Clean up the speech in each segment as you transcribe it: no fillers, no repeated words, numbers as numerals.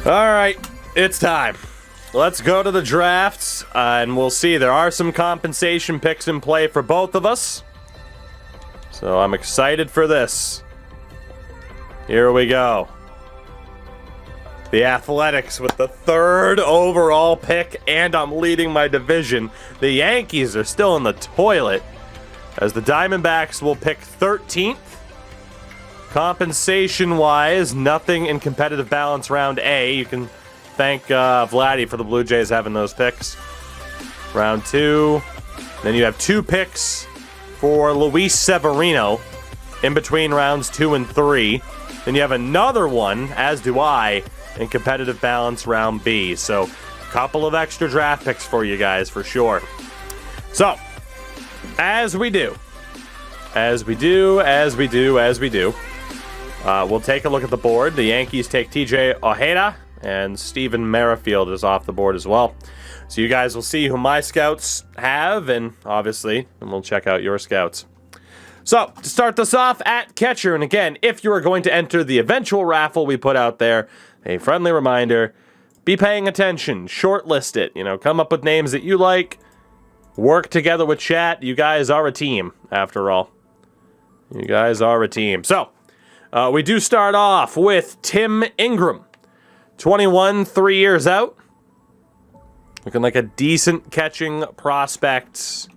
All right, it's time. Let's go to the drafts, and we'll see. There are some compensation picks in play for both of us. So I'm excited for this. Here we go. The Athletics with the 3rd overall pick, and I'm leading my division. The Yankees are still in the toilet, as the Diamondbacks will pick 13th. Compensation-wise, nothing in competitive balance round A. You can thank Vladdy for the Blue Jays having those picks. Round 2. Then you have 2 picks for Luis Severino in between rounds 2 and 3. Then you have another one, as do I, in competitive balance round B. So, a couple of extra draft picks for you guys, for sure. So, as we do, we'll take a look at the board. The Yankees take TJ Ojeda, and Steven Merrifield is off the board as well. So you guys will see who my scouts have, and obviously, we'll check out your scouts. So, to start this off at catcher, and again, if you are going to enter the eventual raffle we put out there, a friendly reminder, be paying attention, shortlist it, come up with names that you like, work together with chat. You guys are a team, after all. You guys are a team. So, we do start off with Tim Ingram, 21, 3 years out. Looking like a decent catching prospect.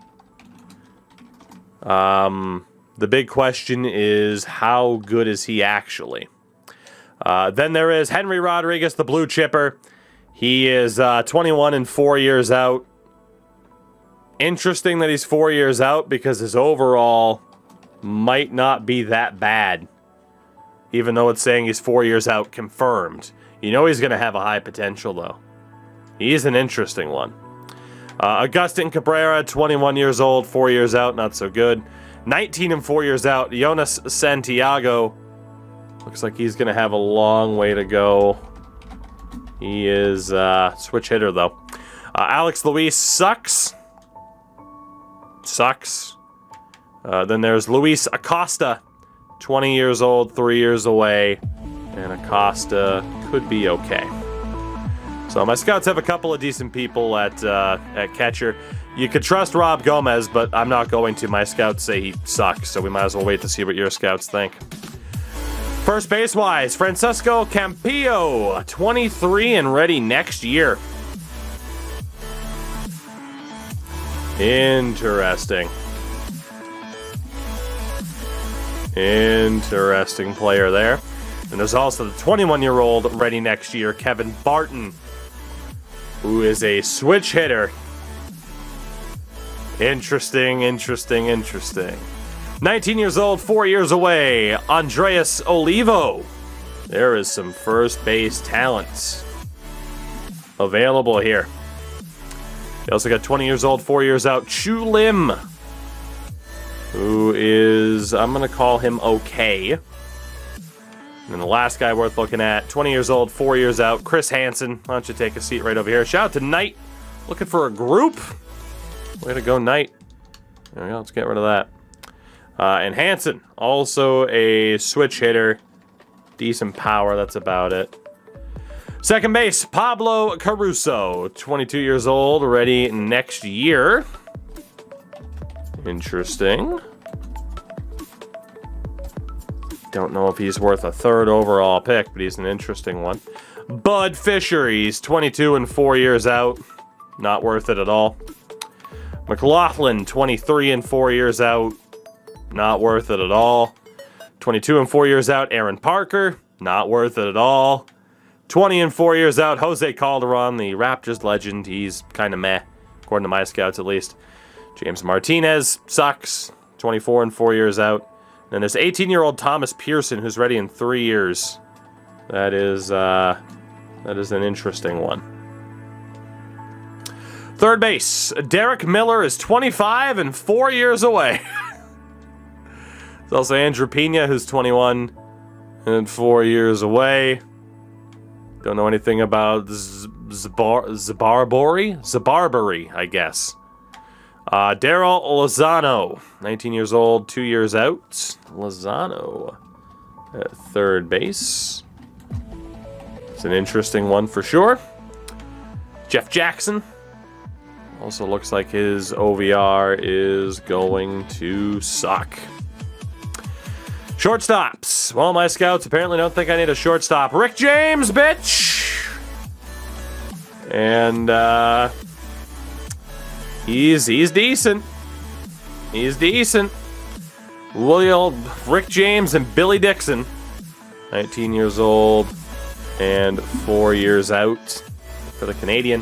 The big question is, how good is he actually? Then there is Henry Rodriguez, the blue chipper. He is 21 and 4 years out. Interesting that he's 4 years out because his overall might not be that bad. Even though it's saying he's 4 years out confirmed. You know he's going to have a high potential, though. He's an interesting one. Agustin Cabrera, 21 years old, 4 years out, not so good. 19 and 4 years out. Jonas Santiago. Looks like he's going to have a long way to go. He is switch hitter, though. Alex Luis sucks. Then there's Luis Acosta, 20 years old, 3 years away. And Acosta could be okay. So my scouts have a couple of decent people at catcher. You could trust Rob Gomez, but I'm not going to. My scouts say he sucks, so we might as well wait to see what your scouts think. First base-wise, Francisco Campillo, 23 and ready next year. Interesting. Interesting player there. And there's also the 21-year-old ready next year, Kevin Barton, who is a switch hitter. Interesting. 19 years old, 4 years away, Andreas Olivo. There is some first base talents available here. You also got 20 years old, 4 years out, Chu Lim, who is, I'm going to call him okay. And then the last guy worth looking at, 20 years old, 4 years out, Chris Hansen. Why don't you take a seat right over here. Shout out to Knight, looking for a group. Way to go, Knight. There we go, let's get rid of that. And Hansen, also a switch hitter. Decent power, that's about it. Second base, Pablo Caruso, 22 years old, ready next year. Interesting. Don't know if he's worth a 3rd overall pick, but he's an interesting one. Bud Fisher, he's 22 and 4 years out. Not worth it at all. McLaughlin, 23 and 4 years out. Not worth it at all. 22 and 4 years out, Aaron Parker. Not worth it at all. 20 and 4 years out, Jose Calderon, the Raptors legend. He's kind of meh, according to my scouts at least. James Martinez sucks. 24 and 4 years out. And there's 18-year-old Thomas Pearson, who's ready in 3 years. That is an interesting one. Third base, Derek Miller is 25 and 4 years away. There's also Andrew Pena, who's 21 and 4 years away. Don't know anything about Zabarbary, I guess. Daryl Lozano, 19 years old, 2 years out. Lozano at third base. It's an interesting one for sure. Jeff Jackson. Also looks like his OVR is going to suck. Shortstops. Well, my scouts apparently don't think I need a shortstop. Rick James, bitch! And, he's decent. He's decent. Rick James and Billy Dixon. 19 years old and 4 years out for the Canadian.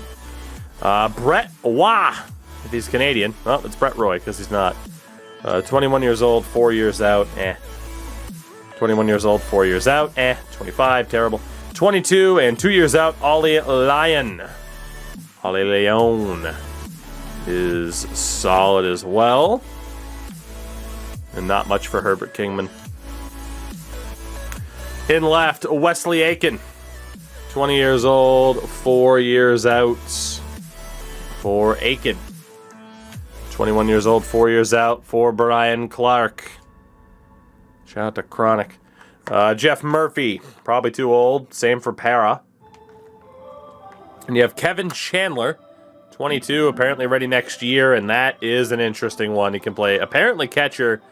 Brett Waugh, if he's Canadian. Well, it's Brett Roy because he's not. 21 years old, 4 years out. 21 years old, 4 years out. 25, terrible. 22 and 2 years out, Ollie Lyon. Ollie Leon is solid as well. And not much for Herbert Kingman. In left, Wesley Aiken. 20 years old, 4 years out for Aiken. 21 years old, 4 years out for Brian Clark. Shout out to Chronic. Jeff Murphy, probably too old. Same for Para. And you have Kevin Chandler, 22, apparently ready next year, and that is an interesting one. He can play apparently catcher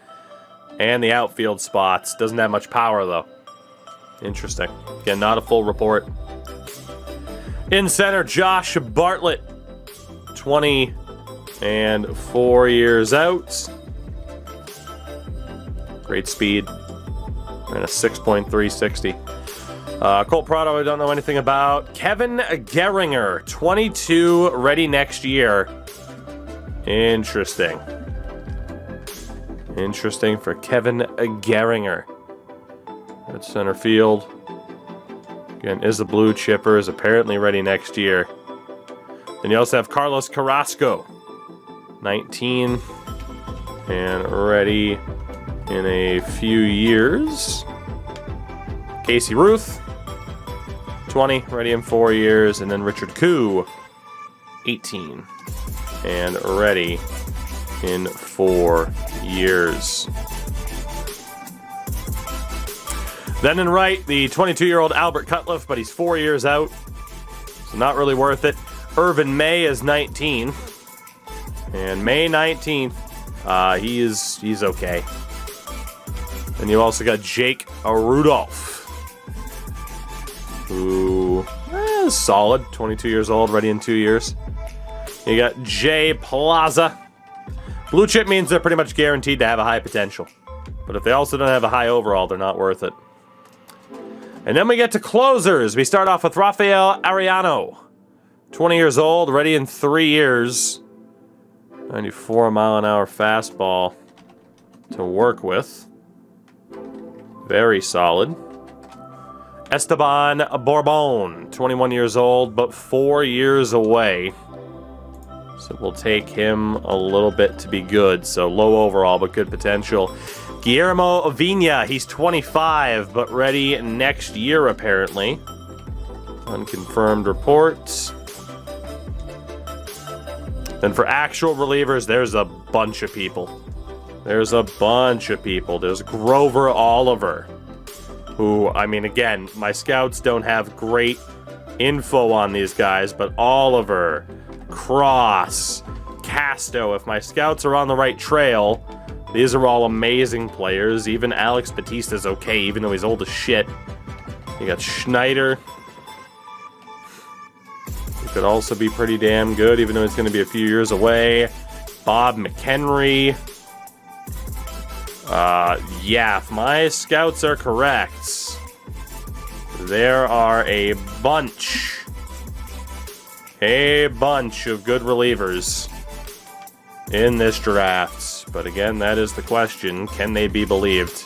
and the outfield spots. Doesn't have much power, though. Interesting. Again, not a full report. In center, Josh Bartlett, 20 and 4 years out. Great speed. And a 6.360. Colt Prado, I don't know anything about. Kevin Gehringer, 22, ready next year. Interesting. Interesting for Kevin Gehringer. At center field. Again, is a blue chipper, is apparently ready next year. Then you also have Carlos Carrasco, 19, and ready in a few years. Casey Ruth, 20, ready in 4 years. And then Richard Koo, 18, and ready in 4 years. Then in right, the 22-year-old Albert Cutliff, but he's 4 years out, so not really worth it. Irvin May is 19, and May 19th, he's okay. And you also got Jake Rudolph, who is solid, 22 years old, ready in 2 years. You got Jay Plaza. Blue chip means they're pretty much guaranteed to have a high potential, but if they also don't have a high overall, they're not worth it. And then we get to closers. We start off with Rafael Ariano, 20 years old, ready in 3 years. 94-mile-an-hour fastball to work with. Very solid. Esteban Bourbon, 21 years old, but 4 years away. So we'll take him a little bit to be good. So low overall, but good potential. Guillermo Avina, he's 25, but ready next year, apparently. Unconfirmed reports. Then for actual relievers, there's a bunch of people. There's Grover Oliver, who, I mean, again, my scouts don't have great info on these guys, but Oliver, Cross, Casto, if my scouts are on the right trail, these are all amazing players. Even Alex Batista's okay, even though he's old as shit. You got Schneider. He could also be pretty damn good, even though it's going to be a few years away. Bob McHenry. Yeah, if my scouts are correct, there are a bunch of good relievers in this draft. But again, that is the question. Can they be believed?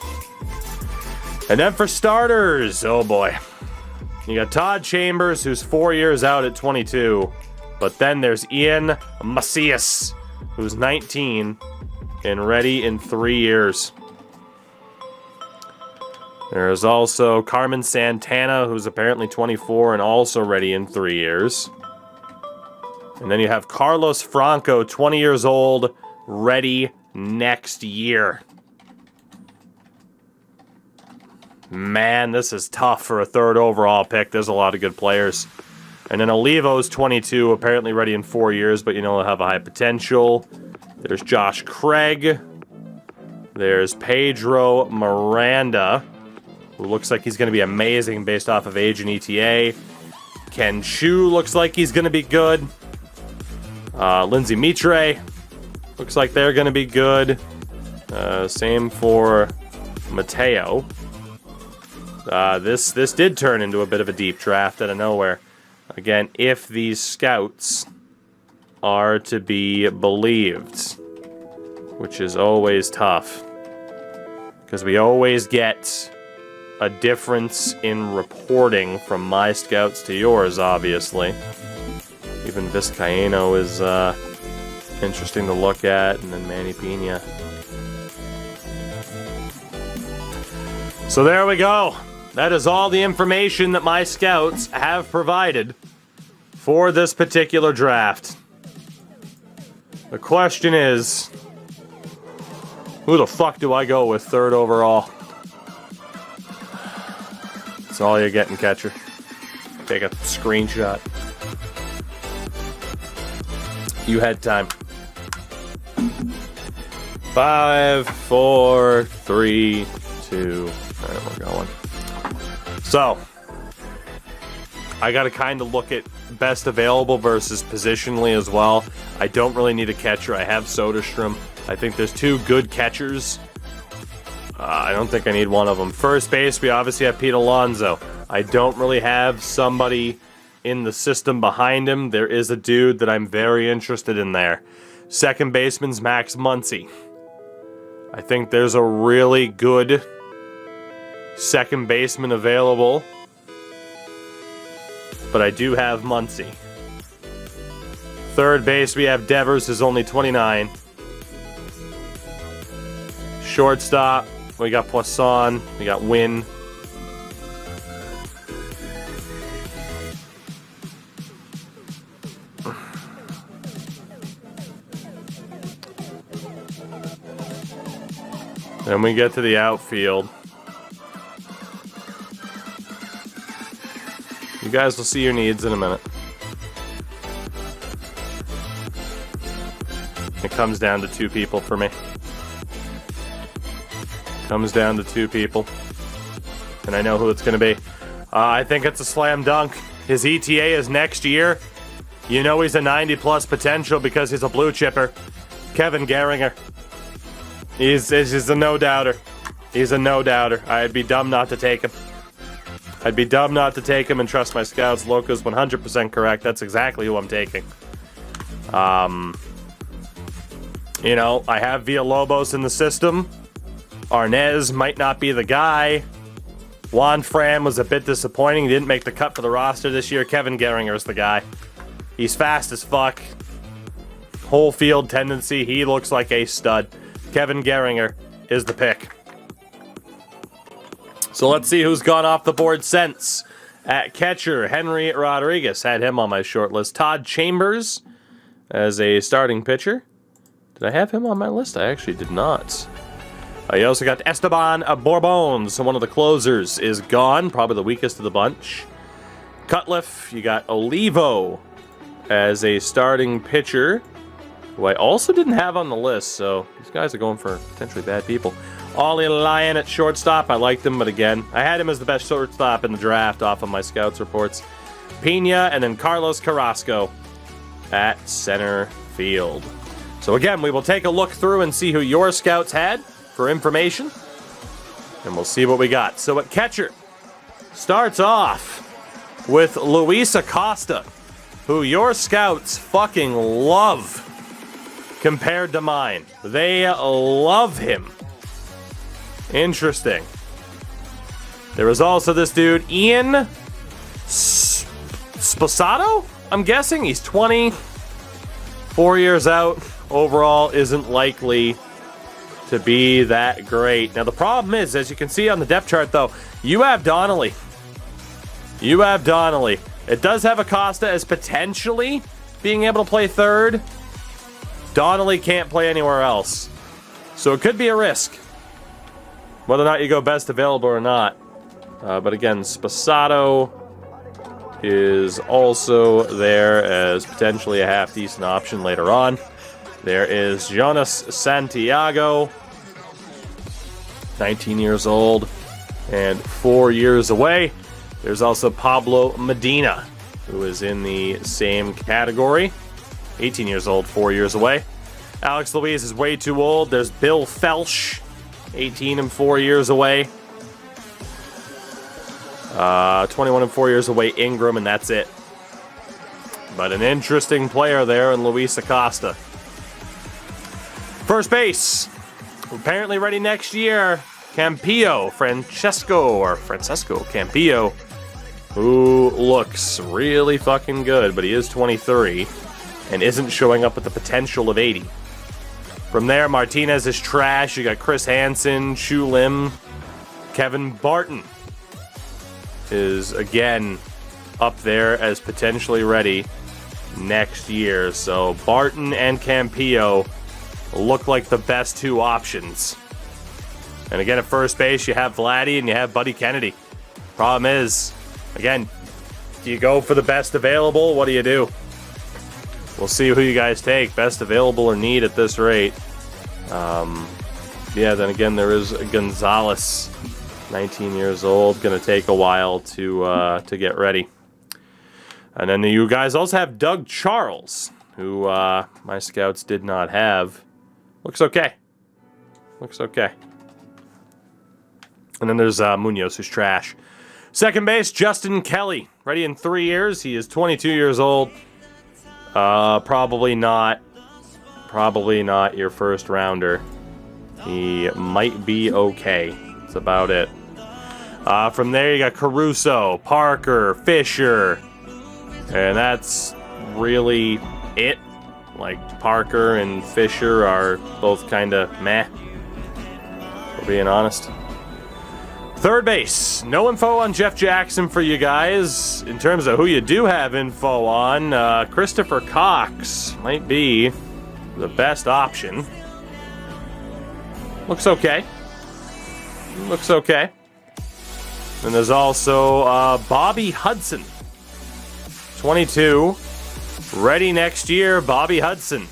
And then for starters, oh boy. You got Todd Chambers, who's 4 years out at 22. But then there's Ian Macias, who's 19 and ready in 3 years. There's also Carmen Santana, who's apparently 24 and also ready in 3 years. And then you have Carlos Franco, 20 years old, ready next year. Man, this is tough for a third overall pick. There's a lot of good players. And then Olivo's 22, apparently ready in 4 years, but he'll have a high potential. There's Josh Craig. There's Pedro Miranda, who looks like he's going to be amazing based off of age and ETA. Ken Chu looks like he's going to be good. Lindsay Mitre looks like they're going to be good. Same for Mateo. This did turn into a bit of a deep draft out of nowhere. Again, if these scouts are to be believed, which is always tough, because we always get a difference in reporting from my scouts to yours, obviously. Even Vizcaíno is interesting to look at, and then Manny Pena. So there we go. That is all the information that my scouts have provided for this particular draft. The question is, who the fuck do I go with third overall? That's all you're getting, catcher. Take a screenshot. You had time. 5, 4, 3, 2. All right, we're going. So, I got to kind of look at best available versus positionally as well. I don't really need a catcher. I have Soderstrom. I think there's 2 good catchers. I don't think I need one of them. First base, we obviously have Pete Alonso. I don't really have somebody in the system behind him. There is a dude that I'm very interested in there. Second baseman's Max Muncy. I think there's a really good second baseman available, but I do have Muncy. Third base, we have Devers, who's only 29. Shortstop, we got Poisson, we got Wynn. Then we get to the outfield. You guys will see your needs in a minute. It comes down to 2 people for me. Comes down to 2 people. And I know who it's going to be. I think it's a slam dunk. His ETA is next year. You know he's a 90-plus potential because he's a blue chipper. Kevin Gehringer. He's a no-doubter. He's a no-doubter. I'd be dumb not to take him. I'd be dumb not to take him and trust my scouts. Loca's 100% correct. That's exactly who I'm taking. You know, I have Villalobos in the system. Arnez might not be the guy. Juan Fran was a bit disappointing. He didn't make the cut for the roster this year. Kevin Gehringer's the guy. He's fast as fuck. Whole field tendency. He looks like a stud. Kevin Gehringer is the pick. So let's see who's gone off the board since. At catcher, Henry Rodriguez. Had him on my short list. Todd Chambers as a starting pitcher. Did I have him on my list? I actually did not. You also got Esteban Bourbon. So one of the closers is gone. Probably the weakest of the bunch. Cutliff. You got Olivo as a starting pitcher, who I also didn't have on the list. So these guys are going for potentially bad people. Ollie Lyon at shortstop. I liked him, but again, I had him as the best shortstop in the draft off of my scouts reports. Pena, and then Carlos Carrasco at center field. So again, we will take a look through and see who your scouts had for information, and we'll see what we got. So at catcher, starts off with Luis Acosta, who your scouts fucking love compared to mine. They love him. Interesting. There was also this dude, Ian Sposato, I'm guessing. He's 20, 4 years out. Overall, isn't likely to be that great. Now, the problem is, as you can see on the depth chart, though, you have Donnelly. You have Donnelly. It does have Acosta as potentially being able to play third. Donnelly can't play anywhere else. So it could be a risk, whether or not you go best available or not. But again, Sposato is also there as potentially a half-decent option later on. There is Jonas Santiago, 19 years old and 4 years away. There's also Pablo Medina, who is in the same category, 18 years old, 4 years away. Alex Louise is way too old. There's Bill Felsch, 18 and 4 years away. 21 and 4 years away, Ingram, and that's it. But an interesting player there in Luis Acosta. First base, apparently ready next year, Francesco Campillo, who looks really fucking good, but he is 23 and isn't showing up with the potential of 80. From there, Martinez is trash. You got Chris Hansen, Shu Lim, Kevin Barton is again up there as potentially ready next year. So Barton and Campillo look like the best two options. And again, at first base, you have Vladdy and you have Buddy Kennedy. Problem is, again, do you go for the best available? What do you do? We'll see who you guys take, best available or need at this rate. Yeah, then again, there is Gonzalez, 19 years old, going to take a while to get ready. And then you guys also have Doug Charles, who my scouts did not have. Looks okay. Looks okay. And then there's Munoz, who's trash. Second base, Justin Kelly, ready in 3 years. He is 22 years old. Probably not your first rounder. He might be okay. That's about it. From there, you got Caruso, Parker, Fisher, and that's really it. Like, Parker and Fisher are both kind of meh, for being honest. Third base, no info on Jeff Jackson for you guys. In terms of who you do have info on, Christopher Cox might be the best option. Looks okay. Looks okay. And there's also Bobby Hudson, 22, ready next year. Bobby Hudson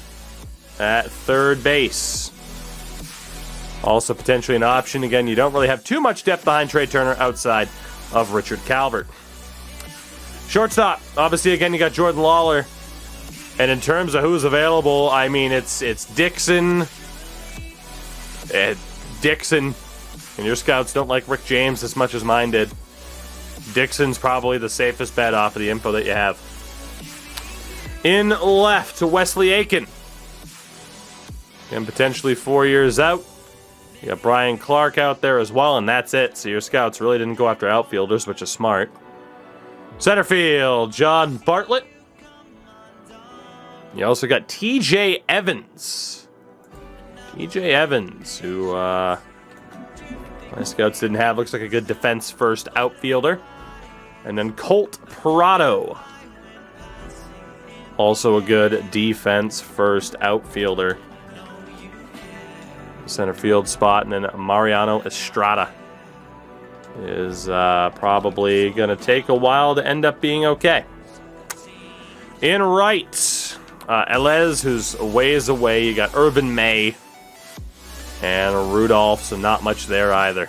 at third base. Also potentially an option. Again, you don't really have too much depth behind Trey Turner outside of Richard Calvert. Shortstop, obviously, again, you got Jordan Lawler. And in terms of who's available, I mean, it's Dixon. Dixon. And your scouts don't like Rick James as much as mine did. Dixon's probably the safest bet off of the info that you have. In left, Wesley Aiken. And potentially 4 years out. You got Brian Clark out there as well, and that's it. So your scouts really didn't go after outfielders, which is smart. Center field, John Bartlett. You also got TJ Evans. TJ Evans, who my scouts didn't have. Looks like a good defense-first outfielder. And then Colt Prado. Also a good defense-first outfielder. Center field spot. And then Mariano Estrada is probably going to take a while to end up being okay. In right, Elez, who's a ways away. You got Irvin May and Rudolph, so not much there either.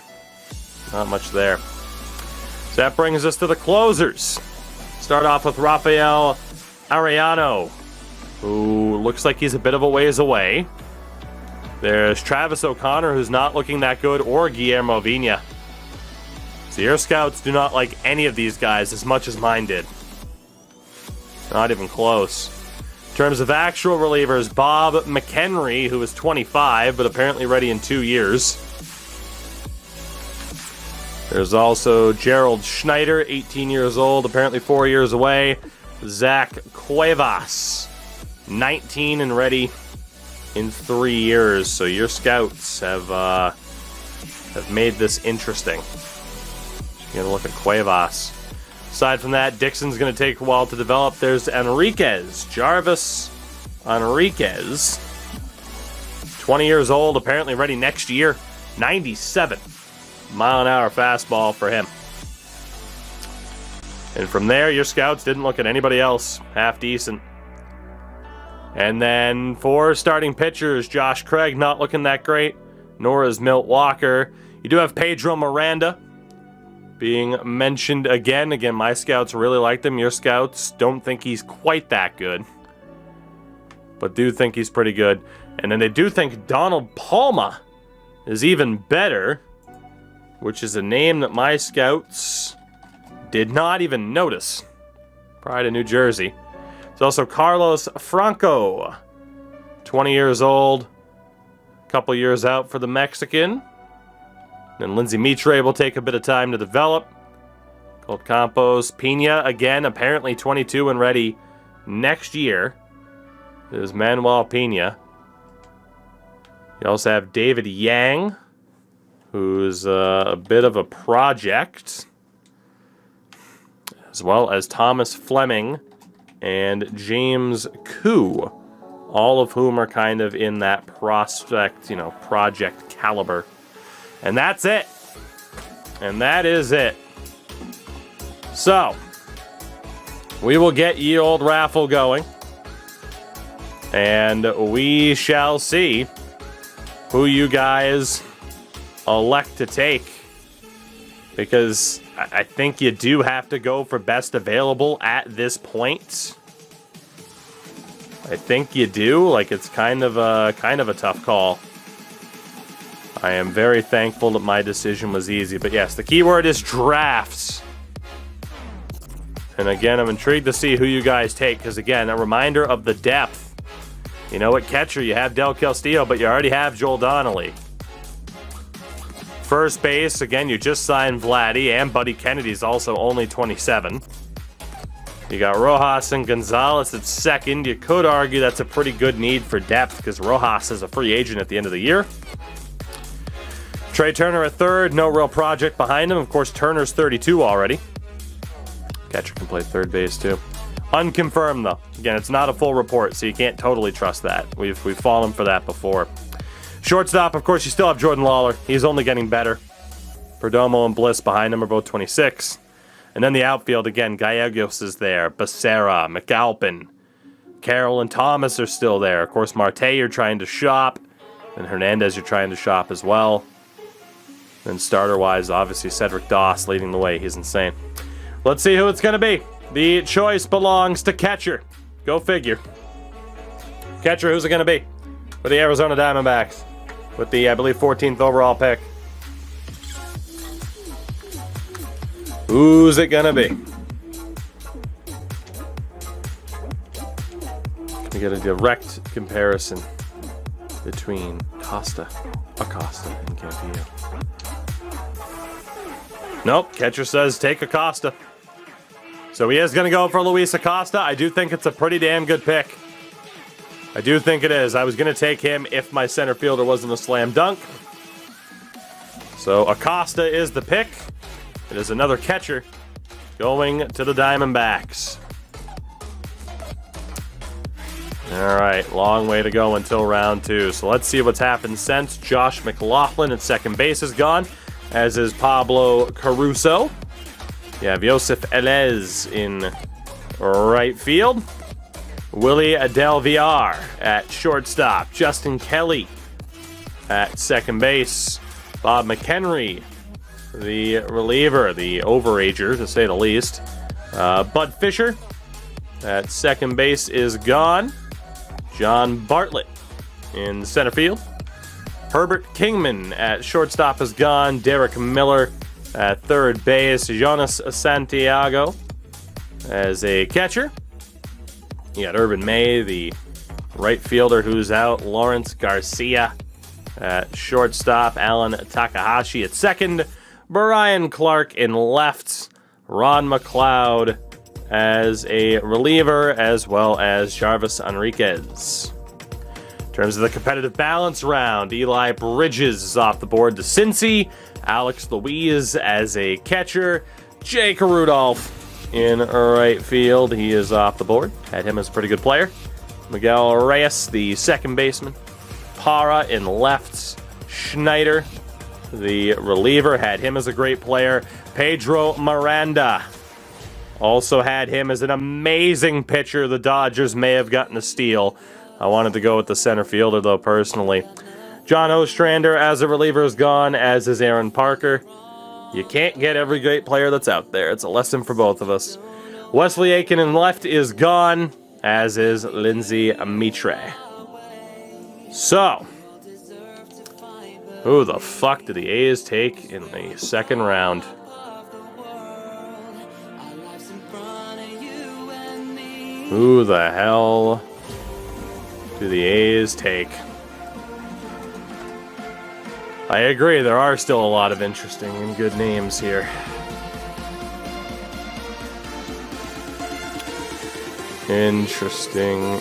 Not much there. So that brings us to the closers. Start off with Rafael Arellano, who looks like he's a bit of a ways away. There's Travis O'Connor, who's not looking that good, or Guillermo Vina. So your scouts do not like any of these guys as much as mine did. Not even close. In terms of actual relievers, Bob McHenry, who is 25, but apparently ready in 2 years. There's also Gerald Schneider, 18 years old, apparently 4 years away. Zach Cuevas, 19 and ready in 3 years. So your scouts have made this interesting. You're going to look at Cuevas. Aside from that, Dixon's going to take a while to develop. There's Enriquez, Jarvis Enriquez. 20 years old, apparently ready next year. 97 mile-an-hour fastball for him. And from there, your scouts didn't look at anybody else half decent. And then for starting pitchers, Josh Craig not looking that great, nor is Milt Walker. You do have Pedro Miranda being mentioned again. Again, my scouts really liked him. Your scouts don't think he's quite that good, but do think he's pretty good. And then they do think Donald Palma is even better, which is a name that my scouts did not even notice. Pride of New Jersey. There's also Carlos Franco, 20 years old, a couple years out for the Mexican. Then Lindsay Mitre will take a bit of time to develop. Colt Campos, Pena, again, apparently 22 and ready next year. There's Manuel Pena. You also have David Yang, who's a bit of a project, as well as Thomas Fleming and James Koo, all of whom are kind of in that prospect, project caliber. And that's it. And that is it. So, we will get ye old raffle going. And we shall see who you guys elect to take. Because I think you do have to go for best available at this point. I think you do. Like, it's kind of a tough call. I am very thankful that my decision was easy. But yes, the keyword is drafts. And again, I'm intrigued to see who you guys take. Because again, a reminder of the depth. You know, at catcher, you have Del Castillo, but you already have Joel Donnelly. First base, again, you just signed Vladdy, and Buddy Kennedy's also only 27. You got Rojas and Gonzalez at second. You could argue that's a pretty good need for depth because Rojas is a free agent at the end of the year. Trey Turner at third, no real project behind him. Of course, Turner's 32 already. Catcher can play third base too. Unconfirmed though. Again, it's not a full report, so you can't totally trust that. We've fallen for that before. Shortstop, of course, you still have Jordan Lawler. He's only getting better. Perdomo and Bliss behind him are both 26. And then the outfield, again, Gallegos is there. Becerra, McAlpin, Carroll and Thomas are still there. Of course, Marte you're trying to shop. And Hernandez you're trying to shop as well. Then starter-wise, obviously, Cedric Doss leading the way. He's insane. Let's see who it's going to be. The choice belongs to catcher. Go figure. Catcher, who's it going to be? For the Arizona Diamondbacks. With the, I believe, 14th overall pick. Who's it gonna be? We get a direct comparison between Acosta, and Campillo. Nope, catcher says take Acosta. So he is gonna go for Luis Acosta. I do think it's a pretty damn good pick. I do think it is. I was going to take him if my center fielder wasn't a slam dunk. So Acosta is the pick. It is another catcher going to the Diamondbacks. All right, long way to go until round two. So let's see what's happened since. Josh McLaughlin at second base is gone, as is Pablo Caruso. You have Joseph Elez in right field. Willie Del Villar at shortstop. Justin Kelly at second base. Bob McHenry, the reliever, the overager, to say the least. Bud Fisher at second base is gone. John Bartlett in center field. Herbert Kingman at shortstop is gone. Derek Miller at third base. Jonas Santiago as a catcher. You got Urban May, the right fielder, who's out. Lawrence Garcia at shortstop. Alan Takahashi at second. Brian Clark in left. Ron McLeod as a reliever, as well as Jarvis Enriquez. In terms of the competitive balance round, Eli Bridges is off the board to Cincy. Alex Louise as a catcher. Jake Rudolph in right field. He is off the board. Had him as a pretty good player. Miguel Reyes, the second baseman. Parra in left. Schneider, the reliever. Had him as a great player. Pedro Miranda Also had him as an amazing pitcher. The Dodgers may have gotten a steal. I wanted to go with the center fielder, though, personally. John Ostrander as a reliever is gone, as is Aaron Parker. You can't get every great player that's out there. It's a lesson for both of us. Wesley Aiken in left is gone, as is Lindsay Mitre. So, who the fuck did the A's take in the second round? Who the hell do the A's take? I agree, there are still a lot of interesting and good names here. Interesting.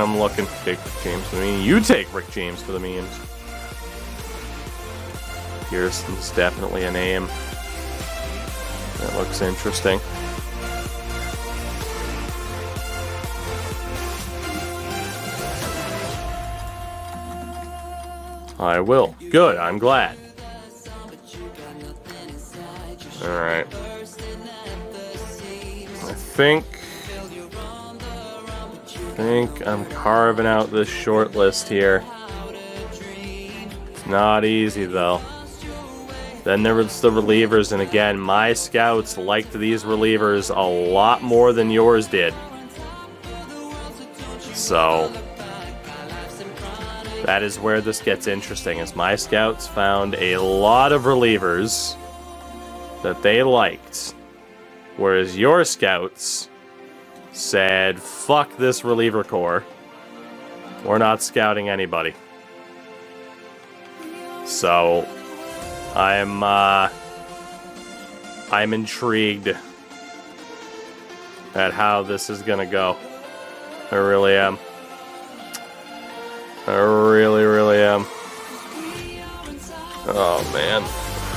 I'm looking. Take Rick James for the memes. You take Rick James for the memes. Pearson's definitely a name. That looks interesting. I will. Good, I'm glad. Alright. I think I'm carving out this short list here. It's not easy, though. Then there was the relievers, and again, my scouts liked these relievers a lot more than yours did. So, that is where this gets interesting, as my scouts found a lot of relievers that they liked, whereas your scouts said, fuck this reliever core. We're not scouting anybody. So, I'm intrigued at how this is gonna go. I really am. I really am. Oh man.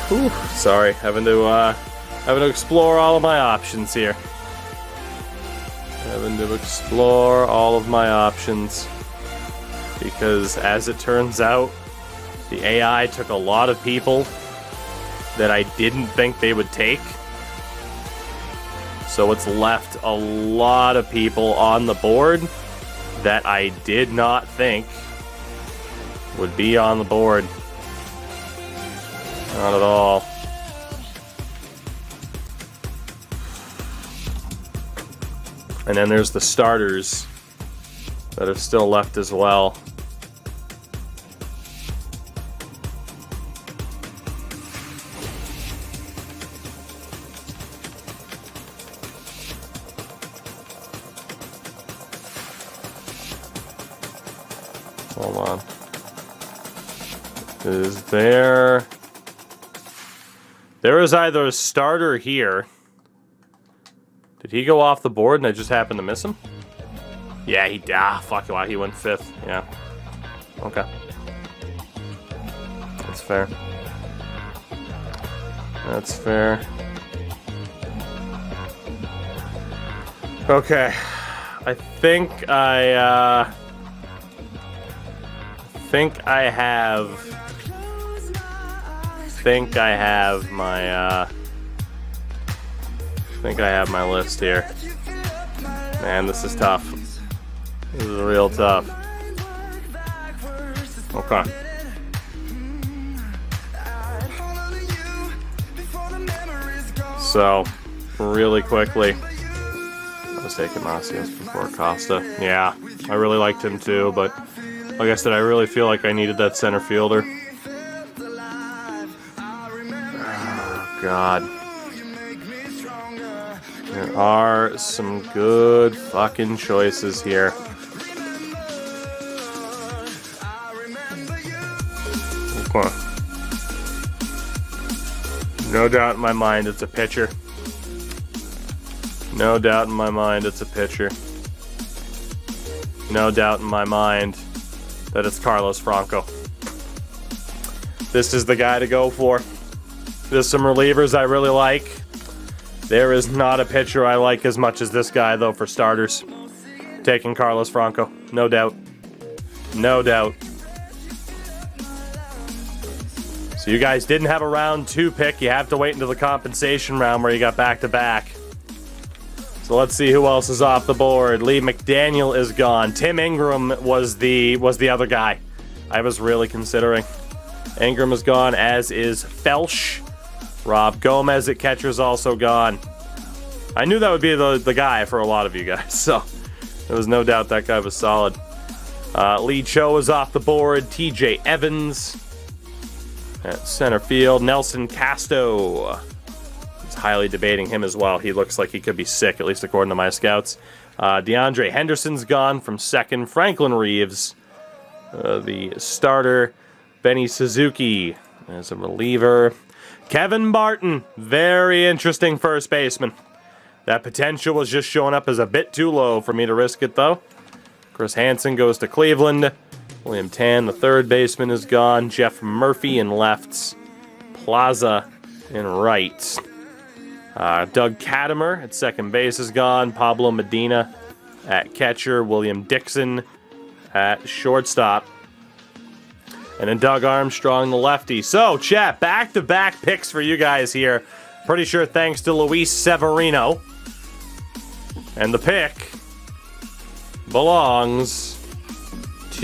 Whew. Sorry, having to explore all of my options here. Having to explore all of my options, because as it turns out, the AI took a lot of people that I didn't think they would take. So it's left a lot of people on the board that I did not think would be on the board. Not at all. And then there's the starters that are still left as well. Hold on. Is there... There is either a starter here. Did he go off the board and I just happened to miss him? Yeah, he... fuck, wow, he went 5th. Yeah. Okay. That's fair. That's fair. Okay. I think I have my list here. Man, this is tough. This is real tough. Okay. So, really quickly, I was taking Macias before Costa. Yeah, I really liked him too, but like I said, I really feel like I needed that center fielder. Oh, God. There are some good fucking choices here. Okay. No doubt in my mind it's a pitcher. No doubt in my mind it's a pitcher. No doubt in my mind that it's Carlos Franco. This is the guy to go for. There's some relievers I really like. There is not a pitcher I like as much as this guy, though, for starters. Taking Carlos Franco. No doubt. No doubt. So you guys didn't have a round 2 pick. You have to wait until the compensation round where you got back-to-back. So let's see who else is off the board. Lee McDaniel is gone. Tim Ingram was the other guy I was really considering. Ingram is gone, as is Felsch. Rob Gomez at catcher is also gone. I knew that would be the guy for a lot of you guys, so there was no doubt that guy was solid. Lee Cho is off the board. TJ Evans at center field. Nelson Casto. He's highly debating him as well. He looks like he could be sick, at least according to my scouts. DeAndre Henderson's gone from second. Franklin Reeves, the starter. Benny Suzuki as a reliever. Kevin Barton, very interesting first baseman. That potential was just showing up as a bit too low for me to risk it, though. Chris Hansen goes to Cleveland. William Tan, the third baseman, is gone. Jeff Murphy in lefts. Plaza in right. Doug Katimer at second base is gone. Pablo Medina at catcher. William Dixon at shortstop. And then Doug Armstrong, the lefty. So, chat, back-to-back picks for you guys here. Pretty sure thanks to Luis Severino. And the pick belongs to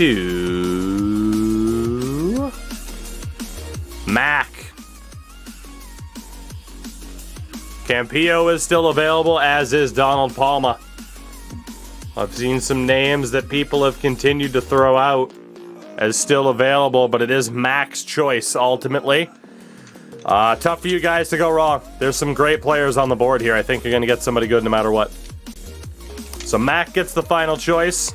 Mac. Campillo is still available, as is Donald Palma. I've seen some names that people have continued to throw out as still available, but it is Mac's choice ultimately. Tough for you guys to go wrong. There's some great players on the board here. I think you're going to get somebody good no matter what. So Mac gets the final choice.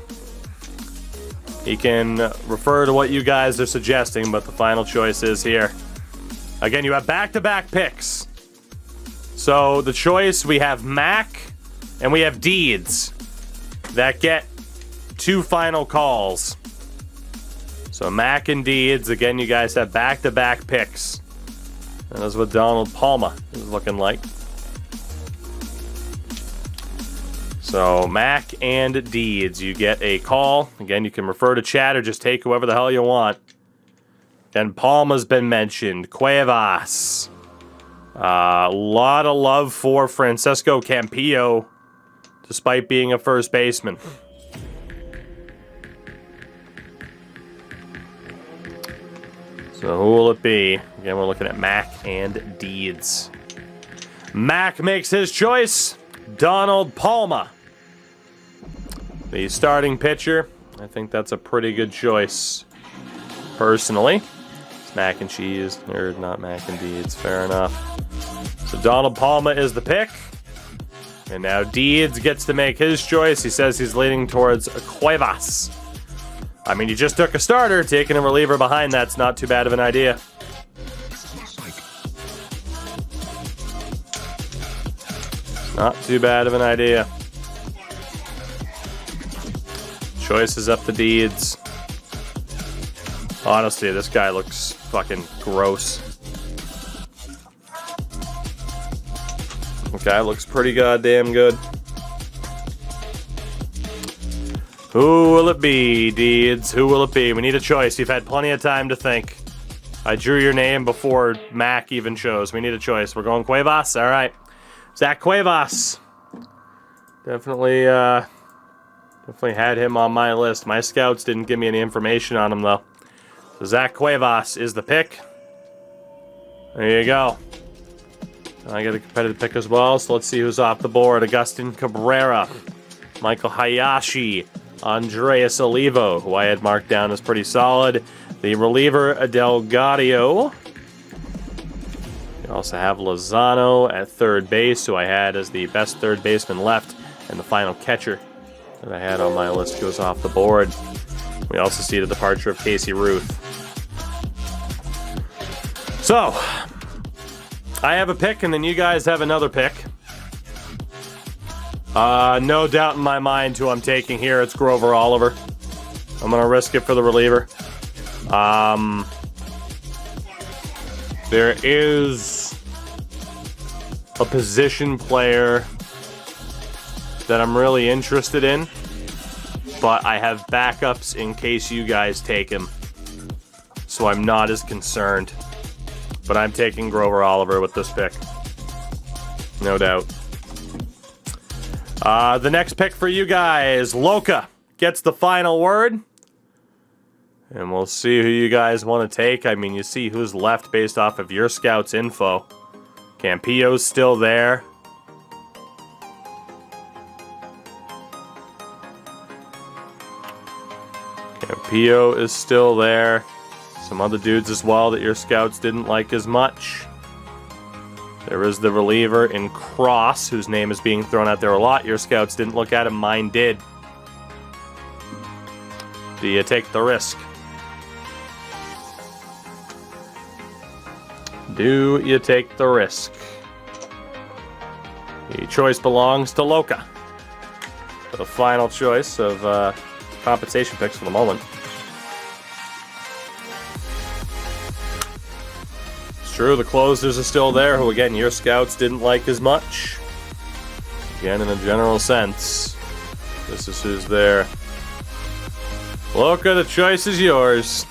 He can refer to what you guys are suggesting, but the final choice is here. Again, you have back-to-back picks. So the choice, we have Mac and we have Deeds that get 2 final calls. So Mac and Deeds, again, you guys have back-to-back picks. That is what Donald Palma is looking like. So Mac and Deeds, you get a call. Again, you can refer to chat or just take whoever the hell you want. And Palma's been mentioned. Cuevas. A lot of love for Francisco Campillo, despite being a first baseman. So who will it be? Again, we're looking at Mac and Deeds. Mac makes his choice. Donald Palma, the starting pitcher. I think that's a pretty good choice, personally. It's mac and cheese, or not Mac and Deeds. Fair enough. So Donald Palma is the pick. And now Deeds gets to make his choice. He says he's leaning towards Cuevas. I mean, you just took a starter. Taking a reliever behind that's not too bad of an idea. Not too bad of an idea. Choice is up to Deeds. Honestly, this guy looks fucking gross. This guy looks pretty goddamn good. Who will it be, Deeds? Who will it be? We need a choice. You've had plenty of time to think. I drew your name before Mac even chose. We need a choice. We're going Cuevas? All right. Zach Cuevas. Definitely had him on my list. My scouts didn't give me any information on him, though. So Zach Cuevas is the pick. There you go. I get a competitive pick as well, so let's see who's off the board. Agustin Cabrera, Michael Hayashi, Andreas Olivo, who I had marked down as pretty solid. The reliever, Adel Gaudio. You also have Lozano at third base, who I had as the best third baseman left, and the final catcher that I had on my list goes off the board. We also see the departure of Casey Ruth. So, I have a pick, and then you guys have another pick. No doubt in my mind who I'm taking here. It's Grover Oliver. I'm going to risk it for the reliever. There is a position player that I'm really interested in, but I have backups in case you guys take him, so I'm not as concerned. But I'm taking Grover Oliver with this pick. No doubt. The next pick for you guys, Loca gets the final word. And we'll see who you guys want to take. I mean, you see who's left based off of your scouts info. Campillo's still there. Campillo is still there. Some other dudes as well that your scouts didn't like as much. There is the reliever in Cross, whose name is being thrown out there a lot. Your scouts didn't look at him, mine did. Do you take the risk? Do you take the risk? The choice belongs to Loca. For the final choice of compensation picks for the moment. It's true, the closers are still there, who again, your scouts didn't like as much. Again, in a general sense, this is who's there. Loca, the choice is yours.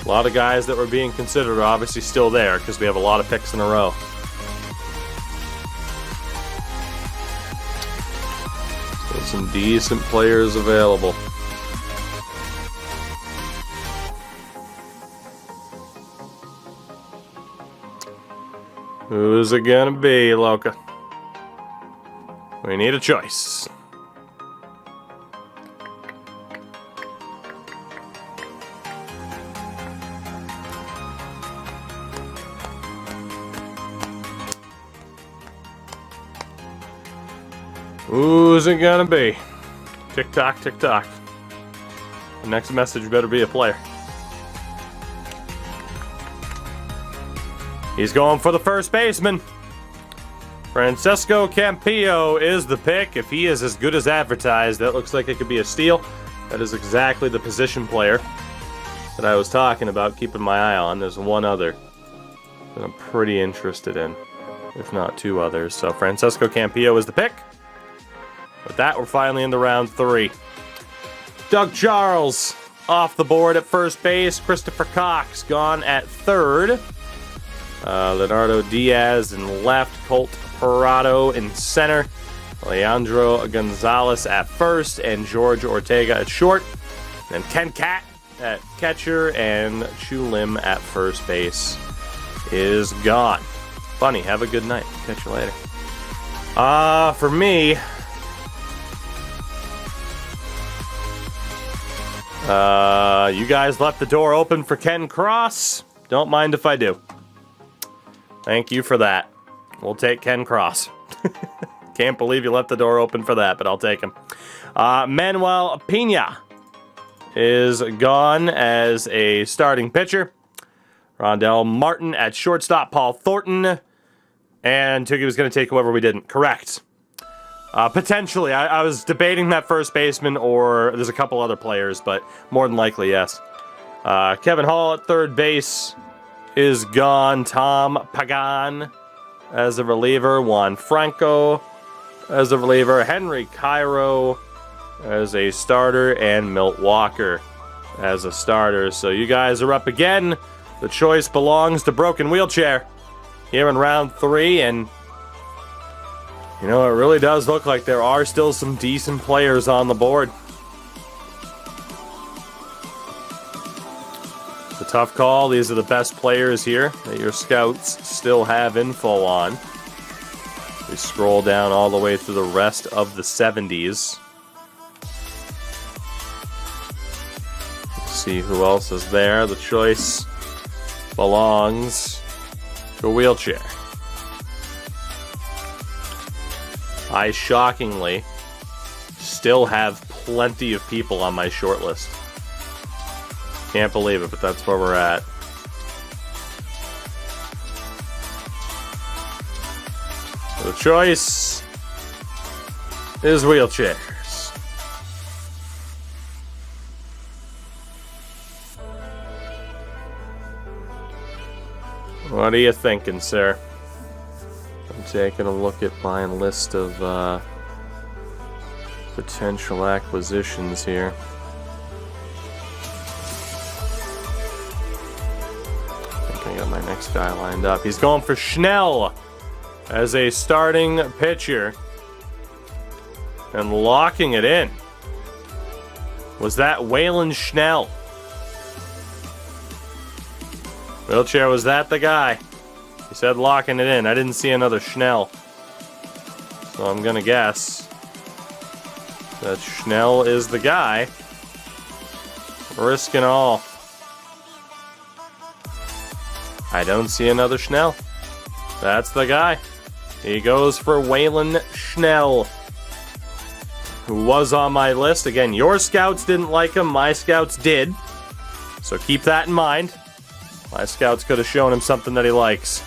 A lot of guys that were being considered are obviously still there because we have a lot of picks in a row. So some decent players available. Who's it gonna be, Loca? We need a choice. Who's it gonna be? Tick tock, tick tock. The next message better be a player. He's going for the first baseman. Francesco Campillo is the pick. If he is as good as advertised, that looks like it could be a steal. That is exactly the position player that I was talking about, keeping my eye on. There's one other that I'm pretty interested in, if not two others. So Francesco Campillo is the pick. With that, we're finally into round 3. Doug Charles off the board at first base. Christopher Cox gone at third. Leonardo Diaz in left. Colt Parado in center. Leandro Gonzalez at first. And George Ortega at short. Then Ken Cat at catcher. And Chu Lim at first base is gone. Funny, have a good night. Catch you later. For me... you guys left the door open for Ken Cross. Don't mind if I do. Thank you for that. We'll take Ken Cross. Can't believe you left the door open for that, but I'll take him. Manuel Pena is gone as a starting pitcher. Rondell Martin at shortstop. Paul Thornton. And Tookie was going to take whoever we didn't. Correct. Potentially. I was debating that first baseman, or there's a couple other players, but more than likely, yes. Kevin Hall at third base is gone. Tom Pagan as a reliever. Juan Franco as a reliever. Henry Cairo as a starter. And Milt Walker as a starter. So you guys are up again. The choice belongs to Broken Wheelchair here in round 3, and you know, it really does look like there are still some decent players on the board. It's a tough call. These are the best players here that your scouts still have info on. We scroll down all the way through the rest of the 70s. Let's see who else is there. The choice belongs to Wheelchair. I shockingly still have plenty of people on my short list. Can't believe it, but that's where we're at. The choice is Wheelchairs. What are you thinking, sir? Taking a look at my list of potential acquisitions here. I think I got my next guy lined up. He's going for Schnell as a starting pitcher and locking it in. Was that Waylon Schnell? Wheelchair, was that the guy? He said locking it in. I didn't see another Schnell. So I'm going to guess that Schnell is the guy. Risk and all. I don't see another Schnell. That's the guy. He goes for Waylon Schnell, who was on my list. Again, your scouts didn't like him. My scouts did. So keep that in mind. My scouts could have shown him something that he likes.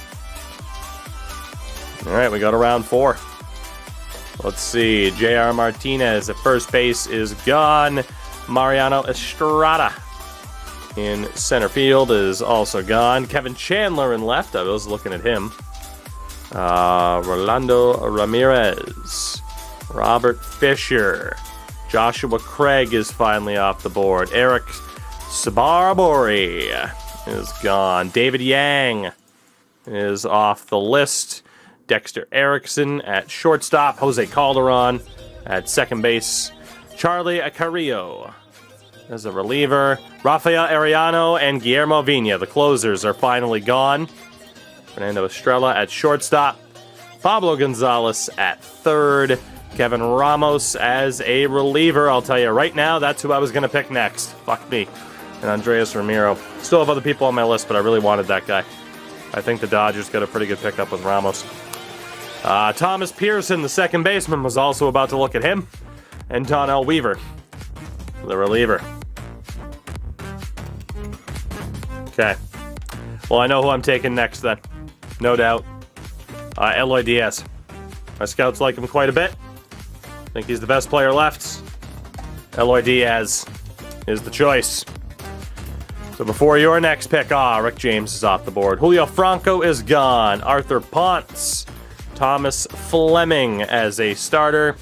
All right, we go to round 4. Let's see. J.R. Martinez at first base is gone. Mariano Estrada in center field is also gone. Kevin Chandler in left. I was looking at him. Rolando Ramirez. Robert Fisher. Joshua Craig is finally off the board. Eric Sabarbori is gone. David Yang is off the list. Dexter Erickson at shortstop. Jose Calderon at second base. Charlie Carrillo as a reliever. Rafael Arellano and Guillermo Vina, the closers, are finally gone. Fernando Estrella at shortstop. Pablo Gonzalez at third. Kevin Ramos as a reliever. I'll tell you right now, that's who I was going to pick next. Fuck me. And Andreas Ramiro. Still have other people on my list, but I really wanted that guy. I think the Dodgers got a pretty good pickup with Ramos. Thomas Pearson, the second baseman, was also about to look at him. And Donnell Weaver, the reliever. Okay. Well, I know who I'm taking next then. No doubt. Eloy Diaz. My scouts like him quite a bit. I think he's the best player left. Eloy Diaz is the choice. So before your next pick, Rick James is off the board. Julio Franco is gone. Arthur Ponce. Thomas Fleming as a starter.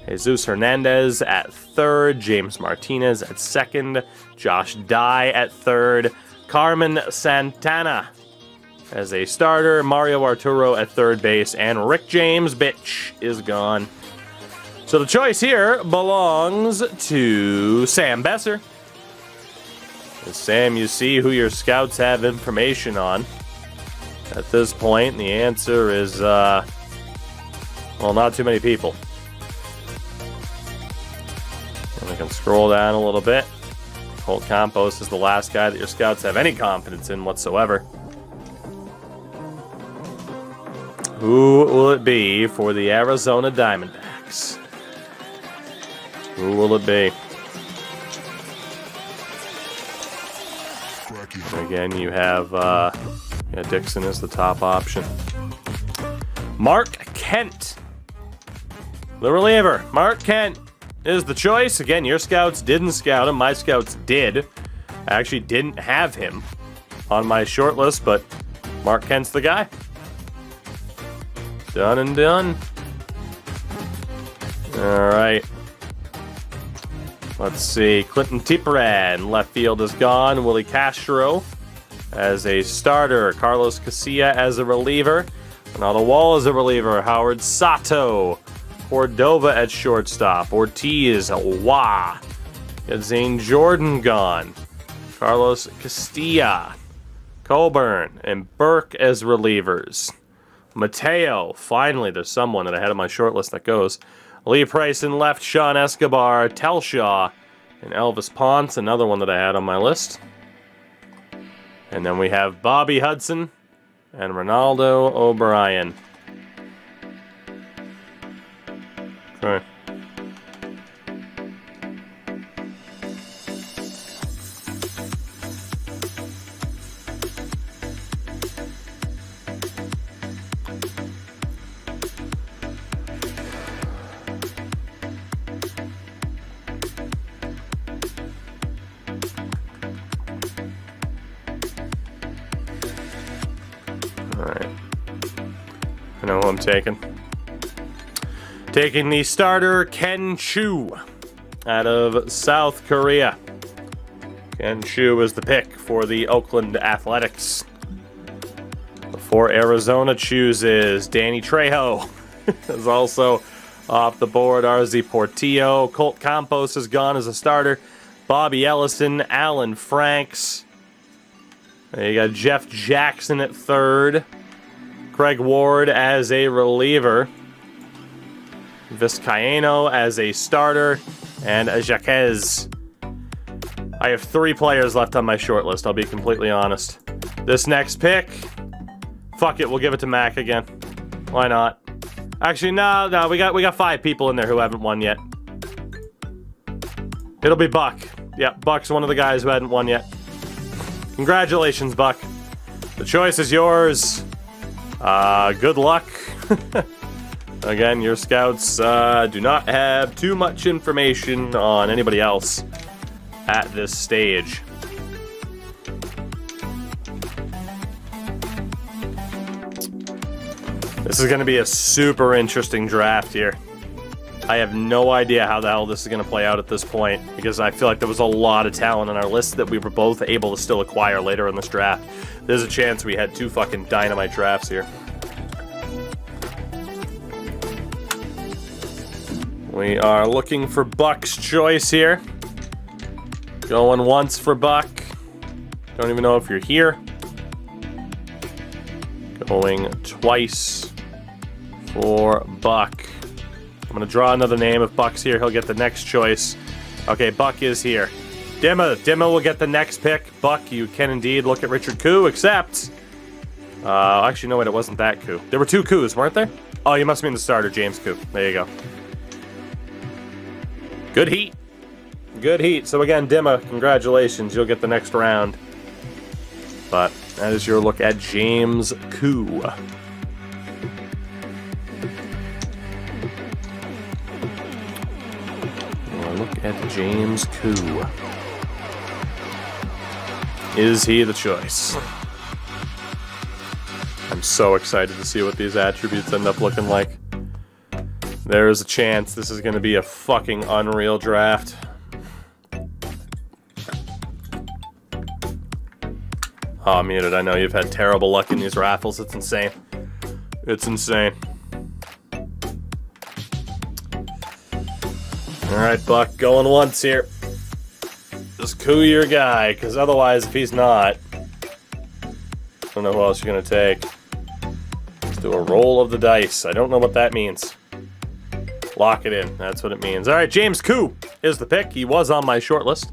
Jesus Hernandez at third. James Martinez at second. Josh Dye at third. Carmen Santana as a starter. Mario Arturo at third base. And Rick James, bitch, is gone. So the choice here belongs to Sam Besser. Sam, you see who your scouts have information on at this point? The answer is, well, not too many people. And we can scroll down a little bit. Holt Campos is the last guy that your scouts have any confidence in whatsoever. Who will it be for the Arizona Diamondbacks? Who will it be? Again, you have Dixon is the top option. Mark Kent, the reliever. Mark Kent is the choice. Again, your scouts didn't scout him. My scouts did. I actually didn't have him on my short list, but Mark Kent's the guy. Done and done. All right. Let's see. Clinton Tiparan, left field, is gone. Willie Castro as a starter. Carlos Casilla as a reliever. And on the wall as a reliever, Howard Sato. Cordova at shortstop. Ortiz, Wah. Got Zane Jordan gone. Carlos Castilla. Coburn and Burke as relievers. Mateo. Finally, there's someone that I had on my short list that goes. Lee Price in left, Sean Escobar, Telshaw, and Elvis Ponce, another one that I had on my list. And then we have Bobby Hudson and Ronaldo O'Brien. Okay. I'm taking. Taking the starter, Ken Chu, out of South Korea. Ken Chu is the pick for the Oakland Athletics. For Arizona chooses Danny Trejo. Is also off the board. RZ Portillo. Colt Campos is gone as a starter. Bobby Ellison. Alan Franks. You got Jeff Jackson at third. Craig Ward as a reliever. Vizcaino as a starter. And Jaquez. I have 3 players left on my short list, I'll be completely honest. This next pick, fuck it, we'll give it to Mac again. Why not? Actually, no, we got 5 people in there who haven't won yet. It'll be Buck. Yeah, Buck's one of the guys who hadn't won yet. Congratulations, Buck. The choice is yours. Good luck. Again, your scouts do not have too much information on anybody else at this stage. This is going to be a super interesting draft here. I have no idea how the hell this is going to play out at this point, because I feel like there was a lot of talent on our list that we were both able to still acquire later in this draft. There's a chance we had 2 fucking dynamite drafts here. We are looking for Buck's choice here. Going once for Buck. Don't even know if you're here. Going twice for Buck. I'm going to draw another name. If Buck's here, he'll get the next choice. Okay, Buck is here. Dimma will get the next pick. Buck, you can indeed look at Richard Koo, except... actually, no, wait, it wasn't that Koo. There were 2 Koos, weren't there? Oh, you must mean the starter, James Koo. There you go. Good heat. Good heat. So again, Dimma, congratulations. You'll get the next round. But that is your look at James Koo. Look at James Koo. Is he the choice? I'm so excited to see what these attributes end up looking like. There is a chance this is going to be a fucking unreal draft. Oh, muted. I know you've had terrible luck in these raffles. It's insane. It's insane. Alright, Buck, going once here. Just Koo your guy, because otherwise, if he's not, I don't know who else you're going to take. Let's do a roll of the dice. I don't know what that means. Lock it in. That's what it means. Alright, James Koo is the pick. He was on my short list.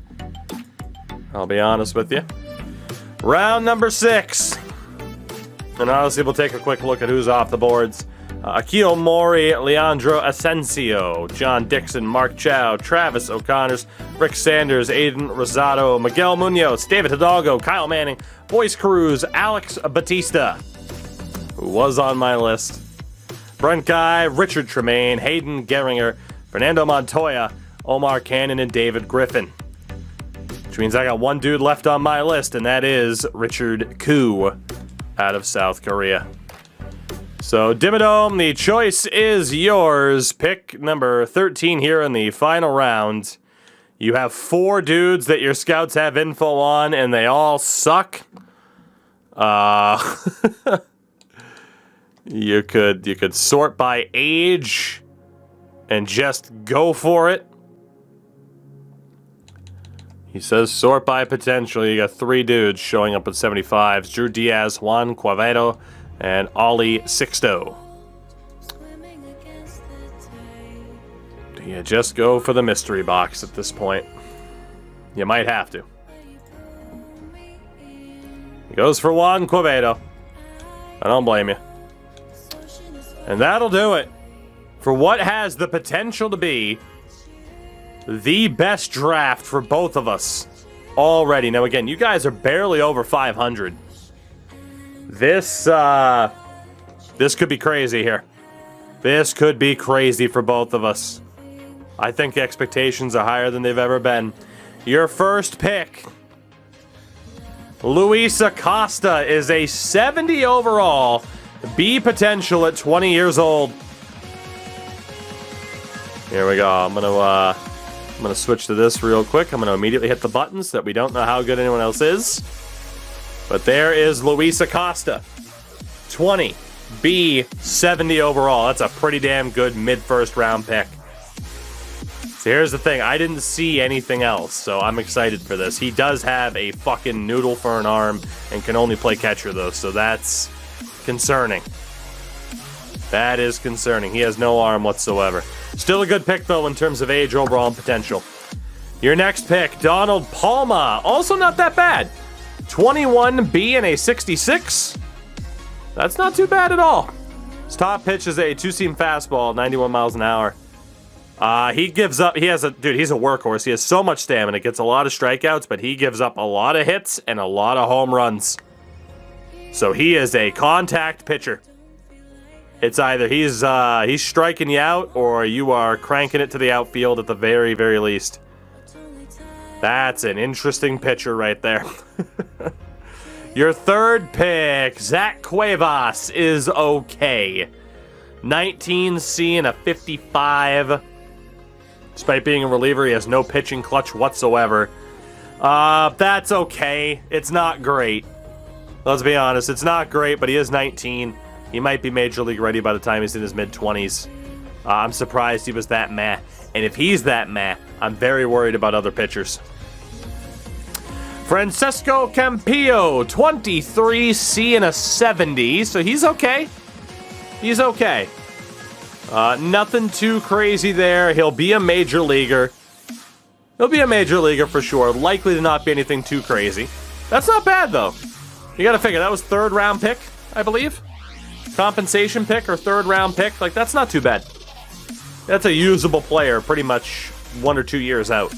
I'll be honest with you. Round number 6. And honestly, we'll take a quick look at who's off the boards. Akil Mori, Leandro Asensio, John Dixon, Mark Chow, Travis O'Connors, Rick Sanders, Aiden Rosado, Miguel Munoz, David Hidalgo, Kyle Manning, Boyce Cruz, Alex Batista, who was on my list, Brent Guy, Richard Tremaine, Hayden Geringer, Fernando Montoya, Omar Cannon, and David Griffin. Which means I got one dude left on my list, and that is Richard Koo out of South Korea. So, Dimmadome, the choice is yours. Pick number 13 here in the final round. You have 4 dudes that your scouts have info on, and they all suck. You could sort by age and just go for it. He says sort by potential. You got 3 dudes showing up at 75s. Drew Diaz, Juan Cuavedo, and Ollie Sixto. Do you just go for the mystery box at this point? You might have to. He goes for Juan Cuavedo. I don't blame you. And that'll do it for what has the potential to be the best draft for both of us already. Now again, you guys are barely over 500. This could be crazy here. This could be crazy for both of us. I think expectations are higher than they've ever been. Your first pick, Luis Acosta, is a 70 overall B potential at 20 years old. Here we go. I'm gonna switch to this real quick. I'm gonna immediately hit the button so that we don't know how good anyone else is. But there is Luis Acosta. 20. B, 70 overall. That's a pretty damn good mid-first round pick. So here's the thing. I didn't see anything else, so I'm excited for this. He does have a fucking noodle for an arm and can only play catcher, though, so that's concerning. That is concerning. He has no arm whatsoever. Still a good pick, though, in terms of age, overall, and potential. Your next pick, Donald Palma. Also not that bad. 21B and a 66. That's not too bad at all. His top pitch is a two-seam fastball, 91 miles an hour. He gives up. He's a workhorse. He has so much stamina. Gets a lot of strikeouts, but he gives up a lot of hits and a lot of home runs. So he is a contact pitcher. It's either he's striking you out or you are cranking it to the outfield at the very, very least. That's an interesting pitcher right there. Your third pick, Zach Cuevas, is okay. 19C and a 55. Despite being a reliever, he has no pitching clutch whatsoever. That's okay. It's not great. Let's be honest, it's not great, but he is 19. He might be Major League ready by the time he's in his mid-20s. I'm surprised he was that meh. And if he's that meh, I'm very worried about other pitchers. Francesco Campillo, 23C and a 70. So he's okay. He's okay. Nothing too crazy there. He'll be a major leaguer. He'll be a major leaguer for sure. Likely to not be anything too crazy. That's not bad, though. You gotta figure, that was third round pick, I believe. Compensation pick or third round pick. Like, that's not too bad. That's a usable player pretty much 1 or 2 years out.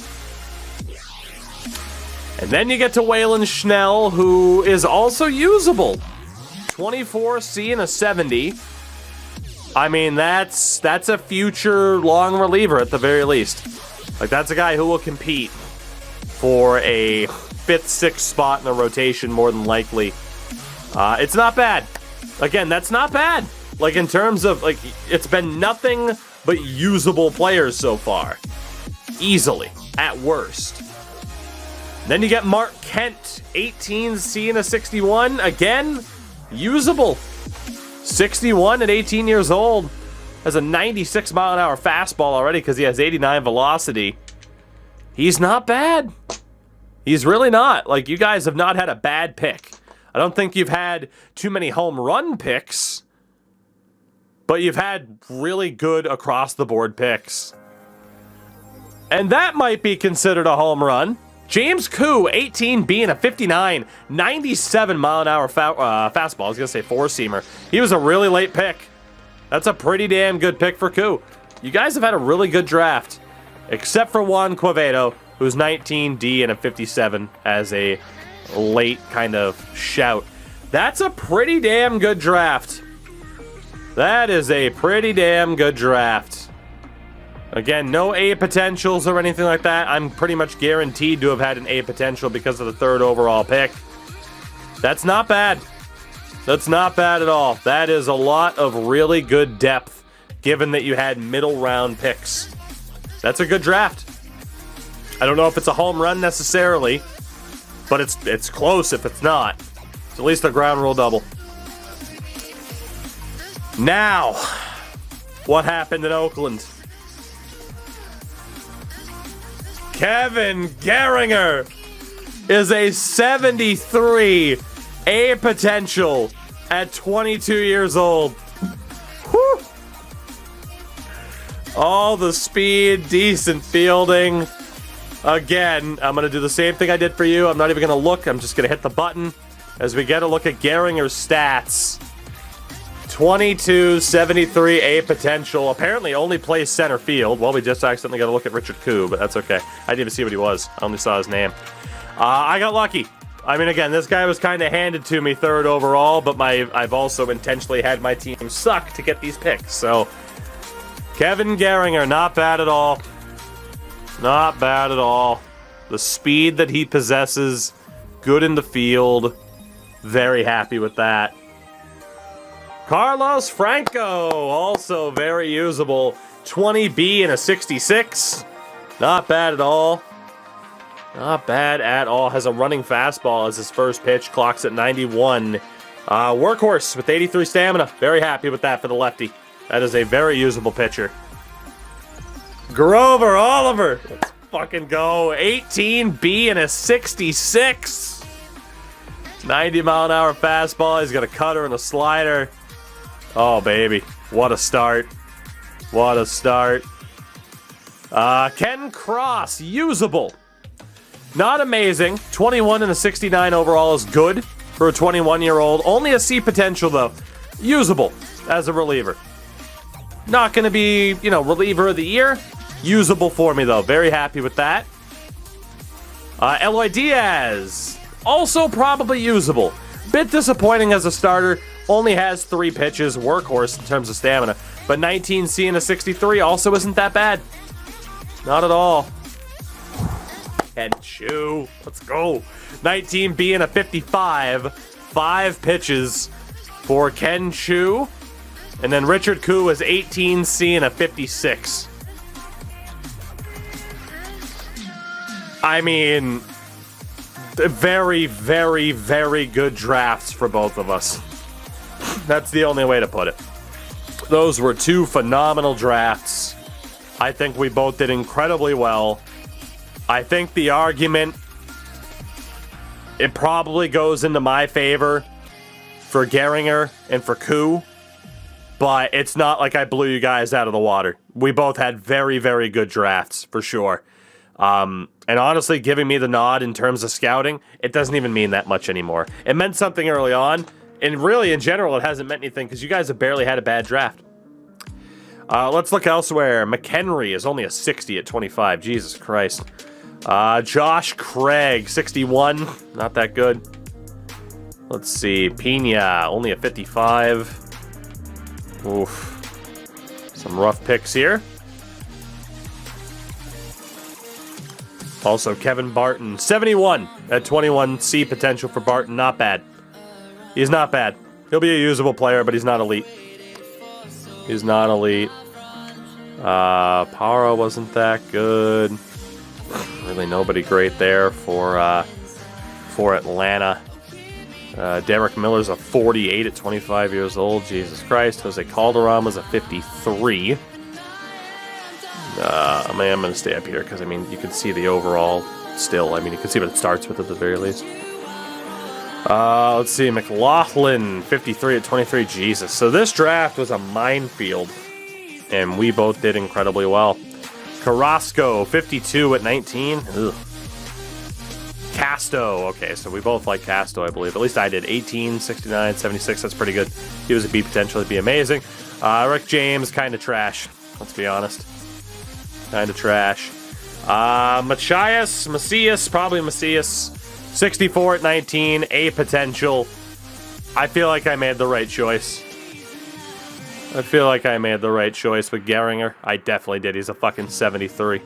And then you get to Waylon Schnell, who is also usable. 24C and a 70. I mean, that's a future long reliever at the very least. Like, that's a guy who will compete for a 5th, 6th spot in the rotation more than likely. It's not bad. Again, that's not bad. Like, in terms of, like, it's been nothing but usable players so far. Easily, at worst. Then you get Mark Kent, 18C and a 61. Again, usable. 61 at 18 years old. Has a 96 mile an hour fastball already because he has 89 velocity. He's not bad. He's really not. Like, you guys have not had a bad pick. I don't think you've had too many home run picks, but you've had really good across-the-board picks. And that might be considered a home run. James Koo, 18B and a 59, 97 mile an hour fastball. I was going to say four-seamer. He was a really late pick. That's a pretty damn good pick for Koo. You guys have had a really good draft, except for Juan Quevedo, who's 19D and a 57 as a late kind of shout. That's a pretty damn good draft. That is a pretty damn good draft. Again, no A potentials or anything like that. I'm pretty much guaranteed to have had an A potential because of the 3rd overall pick. That's not bad. That's not bad at all. That is a lot of really good depth, given that you had middle round picks. That's a good draft. I don't know if it's a home run necessarily, but it's close if it's not. It's at least a ground rule double. Now, what happened in Oakland? Kevin Gehringer is a 73 A potential at 22 years old. Whew. All the speed, decent fielding. Again, I'm going to do the same thing I did for you. I'm not even going to look. I'm just going to hit the button as we get a look at Gehringer's stats. 22, 73 A potential. Apparently only plays center field. Well, we just accidentally got to look at Richard Koo, but that's okay. I didn't even see what he was. I only saw his name. I got lucky. I mean, again, this guy was kind of handed to me 3rd overall, but I've also intentionally had my team suck to get these picks. So, Kevin Gehringer, not bad at all. Not bad at all. The speed that he possesses, good in the field. Very happy with that. Carlos Franco, also very usable. 20B and a 66. Not bad at all. Not bad at all. Has a running fastball as his first pitch. Clocks at 91. Workhorse with 83 stamina. Very happy with that for the lefty. That is a very usable pitcher. Grover Oliver. Let's fucking go. 18B and a 66. 90-mile-an-hour fastball. He's got a cutter and a slider. Oh, baby. What a start. What a start. Ken Cross. Usable. Not amazing. 21 and a 69 overall is good for a 21-year-old. Only a C potential, though. Usable as a reliever. Not going to be, reliever of the year. Usable for me, though. Very happy with that. Eloy Diaz. Also probably usable. Bit disappointing as a starter. Only has 3 pitches. Workhorse in terms of stamina. But 19C and a 63 also isn't that bad. Not at all. Ken Chu. Let's go. 19B and a 55. 5 pitches for Ken Chu. And then Richard Koo is 18C and a 56. I mean, very, very, very good drafts for both of us. That's the only way to put it. Those were 2 phenomenal drafts. I think we both did incredibly well. I think the argument, it probably goes into my favor for Gehringer and for Koo, but it's not like I blew you guys out of the water. We both had very, very good drafts, for sure. And honestly, giving me the nod in terms of scouting, it doesn't even mean that much anymore. It meant something early on, and really, in general, it hasn't meant anything because you guys have barely had a bad draft. Let's look elsewhere. McHenry is only a 60 at 25. Jesus Christ. Josh Craig, 61. Not that good. Let's see. Pena, only a 55. Oof. Some rough picks here. Also, Kevin Barton, 71 at 21. C potential for Barton. Not bad. He's not bad. He'll be a usable player, but he's not elite. He's not elite. Para wasn't that good. Really nobody great there for Atlanta. Derek Miller's a 48 at 25 years old. Jesus Christ. Jose Calderon was a 53. I'm going to stay up here because, I mean, you can see the overall still. I mean, you can see what it starts with at the very least. Let's see. McLaughlin, 53 at 23. Jesus. So this draft was a minefield, and we both did incredibly well. Carrasco, 52 at 19. Ugh. Casto. Okay, so we both like Casto, I believe. At least I did. 18, 69, 76. That's pretty good. He was a B potential. He'd be amazing. Rick James, kind of trash. Let's be honest. Kind of trash. Macias, probably Macias. 64 at 19. A potential. I feel like I made the right choice. I feel like I made the right choice with Gehringer. I definitely did. He's a fucking 73.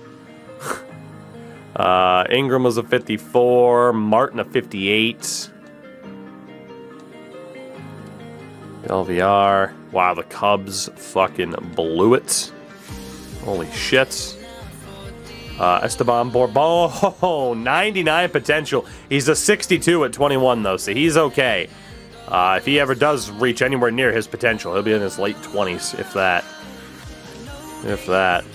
Ingram was a 54. Martin a 58. LVR. Wow, the Cubs fucking blew it. Holy shit. Esteban Bourbon, 99 potential. He's a 62 at 21, though, so he's okay. If he ever does reach anywhere near his potential, he'll be in his late 20s, if that. If that.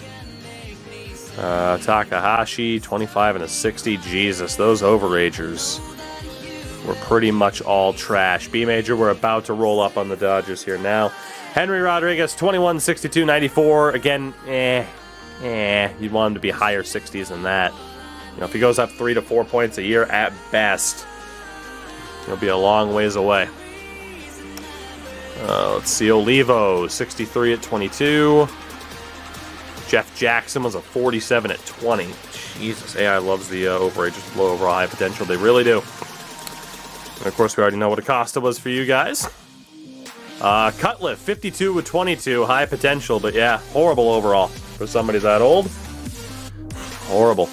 Takahashi, 25 and a 60. Jesus, those overagers were pretty much all trash. B-Major, we're about to roll up on the Dodgers here now. Henry Rodriguez, 21, 62, 94. Again, you'd want him to be higher 60s than that. You know, if he goes up 3 to 4 points a year at best, he'll be a long ways away. Let's see, Olivo, 63 at 22. Jeff Jackson was a 47 at 20. Jesus, AI loves the overages, low overall high potential. They really do. And of course, we already know what Acosta was for you guys. Cutliff, 52 with 22, high potential, but yeah, horrible overall for somebody that old. Horrible.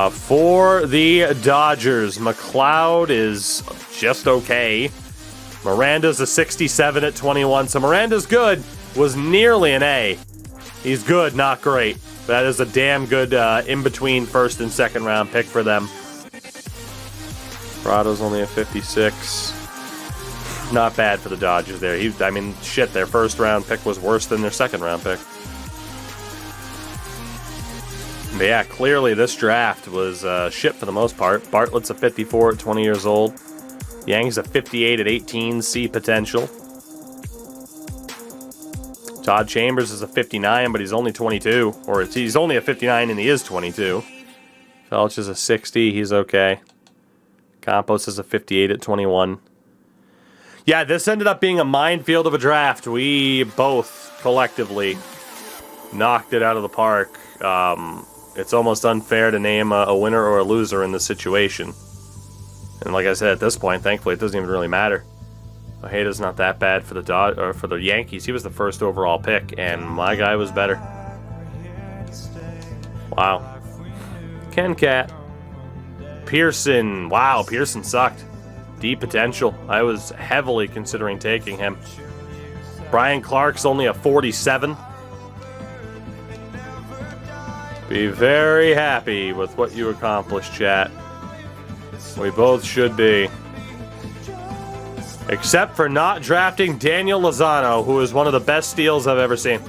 For the Dodgers, McLeod is just okay. Miranda's a 67 at 21. So Miranda's good. Was nearly an A. He's good, not great. That is a damn good in-between first and second round pick for them. Prado's only a 56. Not bad for the Dodgers there. I mean, shit, their first round pick was worse than their second round pick. But yeah, clearly this draft was shit for the most part. Bartlett's a 54 at 20 years old. Yang's a 58 at 18, C potential. Todd Chambers is a 59, but he's only 22. Or he's only a 59 and he is 22. Felch is a 60, he's okay. Campos is a 58 at 21. Yeah, this ended up being a minefield of a draft. We both collectively knocked it out of the park. It's almost unfair to name a winner or a loser in this situation. And like I said, at this point, thankfully, it doesn't even really matter. Ojeda's not that bad for the Yankees. He was the first overall pick, and my guy was better. Wow. Ken Cat. Pearson. Wow, Pearson sucked. D potential. I was heavily considering taking him. Brian Clark's only a 47. Be very happy with what you accomplished, chat. We both should be. Except for not drafting Daniel Lozano, who is one of the best steals I've ever seen.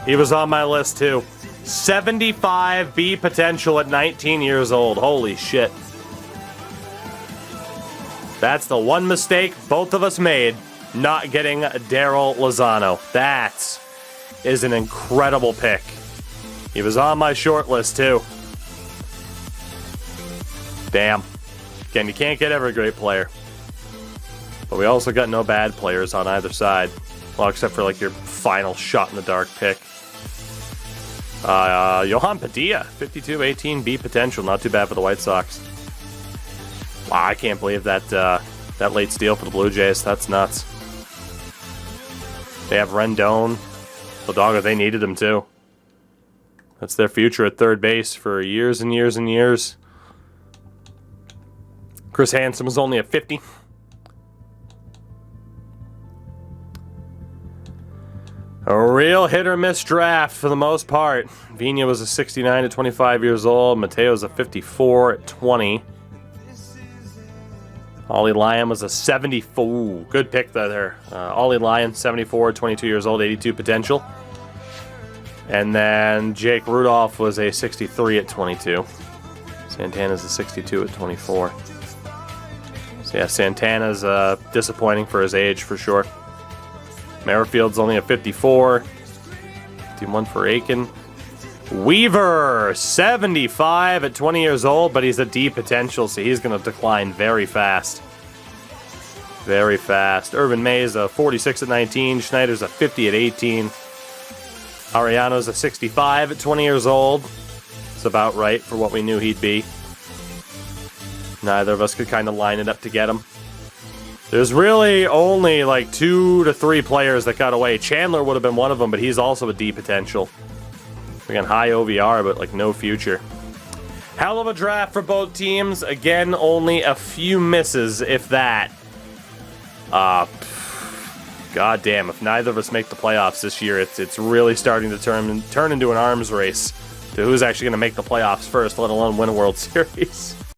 He was on my list, too. 75 B potential at 19 years old. Holy shit. That's the one mistake both of us made, not getting Daryl Lozano. That is an incredible pick. He was on my short list, too. Damn. Again, you can't get every great player. But we also got no bad players on either side. Well, except for, like, your final shot-in-the-dark pick. Johan Padilla, 52-18, B potential. Not too bad for the White Sox. Wow, I can't believe that late steal for the Blue Jays. That's nuts. They have Rendon. Hidalgo, they needed him, too. That's their future at third base for years and years and years. Chris Hansen was only a 50. A real hit-or-miss draft for the most part. Vina was a 69 at 25 years old. Mateo's a 54 at 20. Ollie Lyon was a 74. Ooh, good pick there. Ollie Lyon, 74 at 22 years old, 82 potential. And then Jake Rudolph was a 63 at 22. Santana's a 62 at 24. So yeah, Santana's disappointing for his age for sure. Merrifield's only a 54. 51 for Aiken. Weaver, 75 at 20 years old, but he's a D potential, so he's going to decline very fast. Very fast. Urban May's a 46 at 19. Schneider's a 50 at 18. Ariano's a 65 at 20 years old. It's about right for what we knew he'd be. Neither of us could kind of line it up to get him. There's really only like 2 to 3 players that got away. Chandler would have been one of them, but he's also a D potential. Again, high OVR, but like no future. Hell of a draft for both teams. Again, only a few misses, if that. God damn, if neither of us make the playoffs this year, it's really starting to turn into an arms race to who's actually going to make the playoffs first, let alone win a World Series.